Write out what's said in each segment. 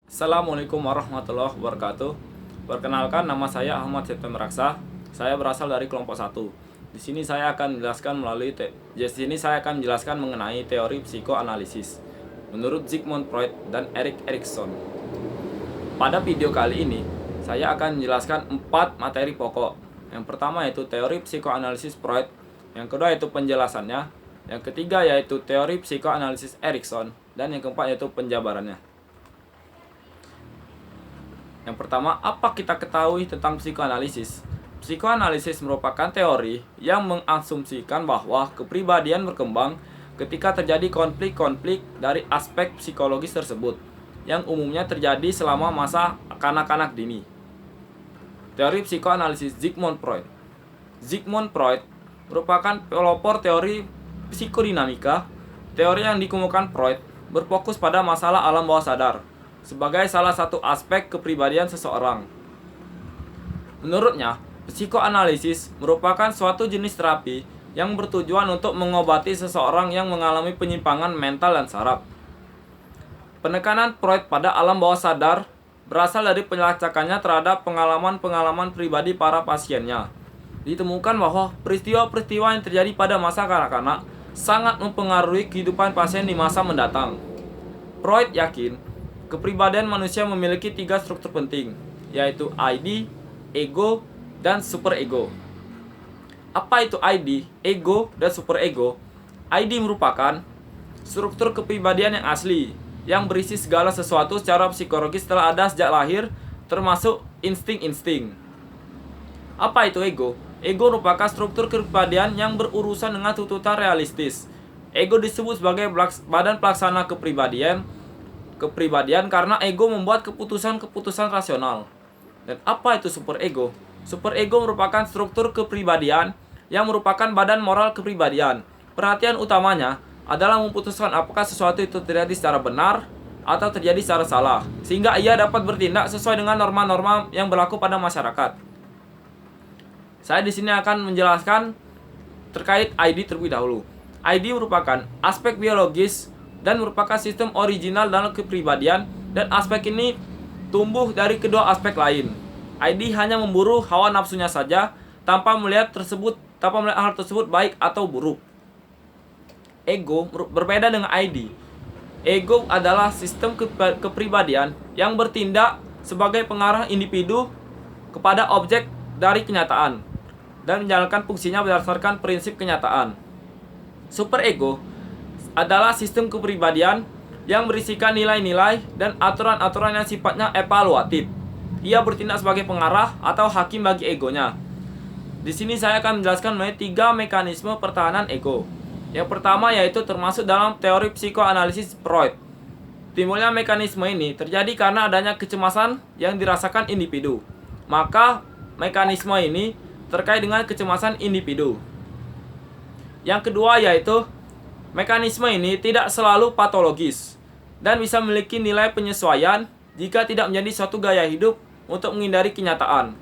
Assalamualaikum warahmatullahi wabarakatuh. Perkenalkan, nama saya Ahmad Septem Raksa. Saya berasal dari kelompok 1. Di sini saya akan menjelaskan mengenai teori psikoanalisis menurut Sigmund Freud dan Erik Erikson. Pada video kali ini, saya akan menjelaskan 4 materi pokok. Yang pertama yaitu teori psikoanalisis Freud, yang kedua yaitu penjelasannya, yang ketiga yaitu teori psikoanalisis Erikson, dan yang keempat yaitu penjabarannya. Yang pertama, apa kita ketahui tentang psikoanalisis? Psikoanalisis merupakan teori yang mengasumsikan bahwa kepribadian berkembang ketika terjadi konflik-konflik dari aspek psikologis tersebut, yang umumnya terjadi selama masa kanak-kanak dini. Teori psikoanalisis Sigmund Freud. Sigmund Freud merupakan pelopor teori psikodinamika. Teori yang dikemukakan Freud berfokus pada masalah alam bawah sadar sebagai salah satu aspek kepribadian seseorang. Menurutnya, psikoanalisis merupakan suatu jenis terapi yang bertujuan untuk mengobati seseorang yang mengalami penyimpangan mental dan saraf. Penekanan Freud pada alam bawah sadar berasal dari pelacakannya terhadap pengalaman-pengalaman pribadi para pasiennya. Ditemukan bahwa peristiwa-peristiwa yang terjadi pada masa kanak-kanak sangat mempengaruhi kehidupan pasien di masa mendatang. Freud yakin kepribadian manusia memiliki 3 struktur penting, yaitu ID, ego, dan superego. Apa itu ID, ego, dan superego? ID merupakan struktur kepribadian yang asli, yang berisi segala sesuatu secara psikologis telah ada sejak lahir, termasuk insting-insting. Apa itu ego? Ego merupakan struktur kepribadian yang berurusan dengan tuntutan realistis. Ego disebut sebagai badan pelaksana kepribadian karena ego membuat keputusan-keputusan rasional. Dan apa itu superego? Superego merupakan struktur kepribadian yang merupakan badan moral kepribadian. Perhatian utamanya adalah memutuskan apakah sesuatu itu terjadi secara benar atau terjadi secara salah, sehingga ia dapat bertindak sesuai dengan norma-norma yang berlaku pada masyarakat. Saya di sini akan menjelaskan terkait ID terlebih dahulu. ID merupakan aspek biologis dan merupakan sistem original dalam kepribadian, dan aspek ini tumbuh dari kedua aspek lain. ID hanya memburu hawa nafsunya saja tanpa melihat hal tersebut baik atau buruk. Ego berbeda dengan ID. Ego adalah sistem kepribadian yang bertindak sebagai pengarah individu kepada objek dari kenyataan dan menjalankan fungsinya berdasarkan prinsip kenyataan. Superego adalah sistem kepribadian yang berisikan nilai-nilai dan aturan-aturan yang sifatnya evaluatif. Ia bertindak sebagai pengarah atau hakim bagi egonya. Di sini saya akan menjelaskan mengenai 3 mekanisme pertahanan ego. Yang pertama yaitu termasuk dalam teori psikoanalisis Freud. Timbulnya mekanisme ini terjadi karena adanya kecemasan yang dirasakan individu. Maka mekanisme ini terkait dengan kecemasan individu. Yang kedua yaitu mekanisme ini tidak selalu patologis dan bisa memiliki nilai penyesuaian jika tidak menjadi suatu gaya hidup untuk menghindari kenyataan.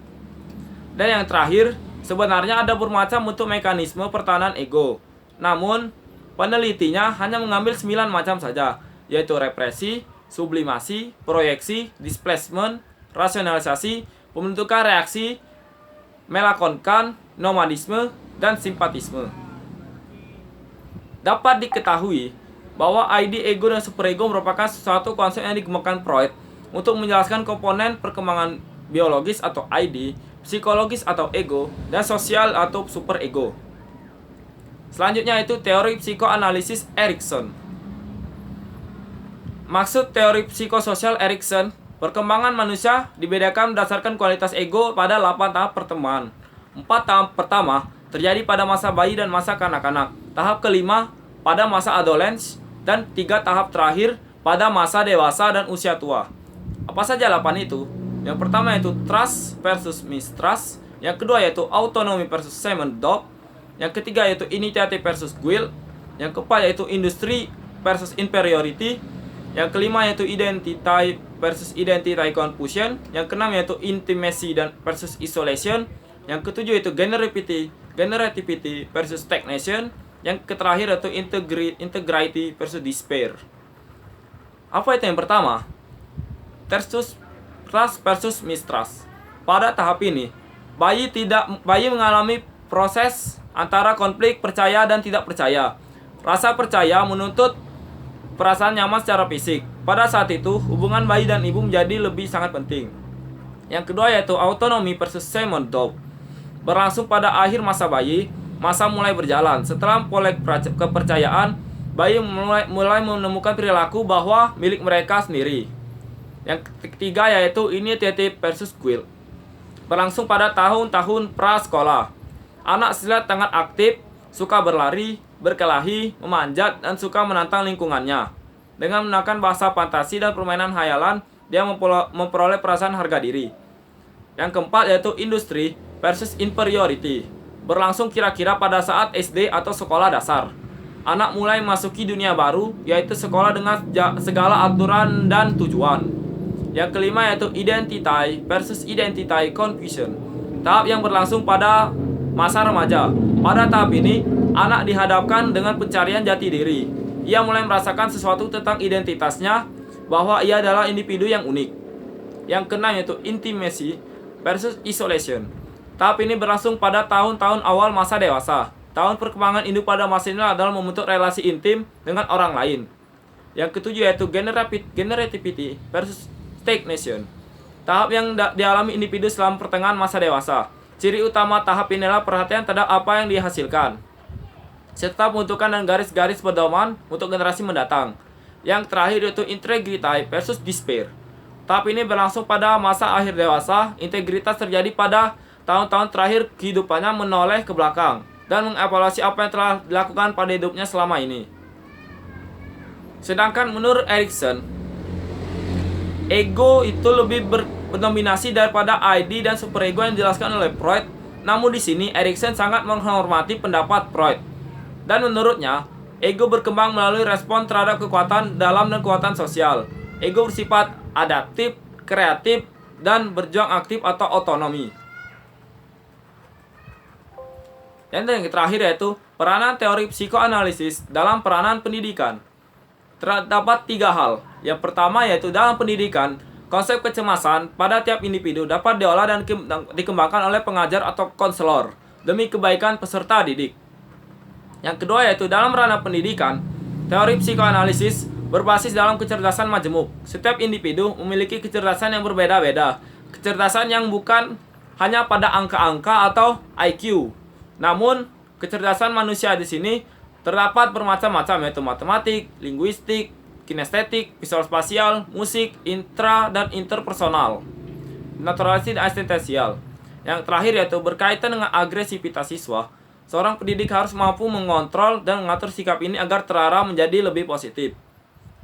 Dan yang terakhir, sebenarnya ada bermacam bentuk mekanisme pertahanan ego. Namun, penelitinya hanya mengambil 9 macam saja, yaitu represi, sublimasi, proyeksi, displacement, rasionalisasi, pembentukan reaksi, melakonkan, nomadisme, dan simpatisme. Dapat diketahui bahwa ID, ego, dan superego merupakan suatu konsep yang dikembangkan Freud untuk menjelaskan komponen perkembangan biologis atau ID, psikologis atau ego, dan sosial atau superego. Selanjutnya itu teori psikoanalisis Erikson. Maksud teori psikososial Erikson, perkembangan manusia dibedakan berdasarkan kualitas ego pada 8 tahap pertemuan. 4 tahap pertama terjadi pada masa bayi dan masa kanak-kanak. Tahap kelima pada masa adolescence, dan 3 tahap terakhir pada masa dewasa dan usia tua. Apa saja 8 itu? Yang pertama yaitu trust versus mistrust, yang kedua yaitu autonomy versus semi-adopt, yang ketiga yaitu initiative versus guilt, yang keempat yaitu industry versus inferiority, yang kelima yaitu identity versus identity confusion, yang keenam yaitu intimacy dan versus isolation, yang ketujuh yaitu generativity versus stagnation, yang terakhir yaitu integrity versus despair. Apa itu yang pertama? trust versus mistrust. Pada tahap ini, bayi mengalami proses antara konflik percaya dan tidak percaya. Rasa percaya menuntut perasaan nyaman secara fisik. Pada saat itu, hubungan bayi dan ibu menjadi lebih sangat penting. Yang kedua yaitu autonomy versus Simon Dove. Berlangsung pada akhir masa bayi, masa mulai berjalan. Setelah memperoleh kepercayaan, bayi mulai menemukan perilaku bahwa milik mereka sendiri. Yang ketiga yaitu initiative versus guilt. Berlangsung pada tahun-tahun prasekolah. Anak terlihat sangat aktif, suka berlari, berkelahi, memanjat, dan suka menantang lingkungannya. Dengan menggunakan bahasa fantasi dan permainan hayalan, dia memperoleh perasaan harga diri. Yang keempat yaitu industry versus inferiority. Berlangsung kira-kira pada saat SD atau sekolah dasar. Anak mulai memasuki dunia baru, yaitu sekolah dengan segala aturan dan tujuan. Yang kelima yaitu identity versus identity confusion. Tahap yang berlangsung pada masa remaja. Pada tahap ini, anak dihadapkan dengan pencarian jati diri. Ia mulai merasakan sesuatu tentang identitasnya, bahwa ia adalah individu yang unik. Yang keenam yaitu intimacy versus isolation. Tahap ini berlangsung pada tahun-tahun awal masa dewasa. Tahun perkembangan induk pada masa ini adalah membentuk relasi intim dengan orang lain. Yang ketujuh yaitu generativity versus stagnation. Tahap yang dialami individu selama pertengahan masa dewasa. Ciri utama tahap ini adalah perhatian terhadap apa yang dihasilkan, serta pembentukan dan garis-garis pedoman untuk generasi mendatang. Yang terakhir yaitu integrity versus despair. Tahap ini berlangsung pada masa akhir dewasa. Integritas terjadi pada tahun-tahun terakhir kehidupannya, menoleh ke belakang dan mengevaluasi apa yang telah dilakukan pada hidupnya selama ini. Sedangkan menurut Erikson, ego itu lebih berdominasi daripada ID dan superego yang dijelaskan oleh Freud. Namun di sini Erikson sangat menghormati pendapat Freud. Dan menurutnya, ego berkembang melalui respon terhadap kekuatan dalam dan kekuatan sosial. Ego bersifat adaptif, kreatif, dan berjuang aktif atau otonomi. Dan yang terakhir yaitu peranan teori psikoanalisis dalam peranan pendidikan. Terdapat 3 hal. Yang pertama yaitu dalam pendidikan, konsep kecemasan pada tiap individu dapat diolah dan dikembangkan oleh pengajar atau konselor demi kebaikan peserta didik. Yang kedua yaitu dalam ranah pendidikan, teori psikoanalisis berbasis dalam kecerdasan majemuk. Setiap individu memiliki kecerdasan yang berbeda-beda. Kecerdasan yang bukan hanya pada angka-angka atau IQ. Namun, kecerdasan manusia di sini terdapat bermacam-macam yaitu matematik, linguistik, kinestetik, visual spasial, musik, intra dan interpersonal, naturalistik dan eksistensial. Yang terakhir yaitu berkaitan dengan agresivitas siswa. Seorang pendidik harus mampu mengontrol dan mengatur sikap ini agar terarah menjadi lebih positif.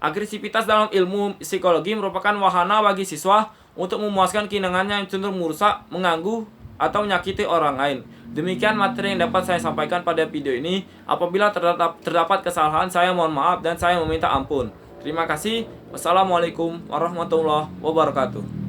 Agresivitas dalam ilmu psikologi merupakan wahana bagi siswa untuk memuaskan keinginannya yang cenderung merusak, mengganggu, atau menyakiti orang lain. Demikian materi yang dapat saya sampaikan pada video ini. Apabila terdapat kesalahan, saya mohon maaf dan saya meminta ampun. Terima kasih. Wassalamualaikum warahmatullahi wabarakatuh.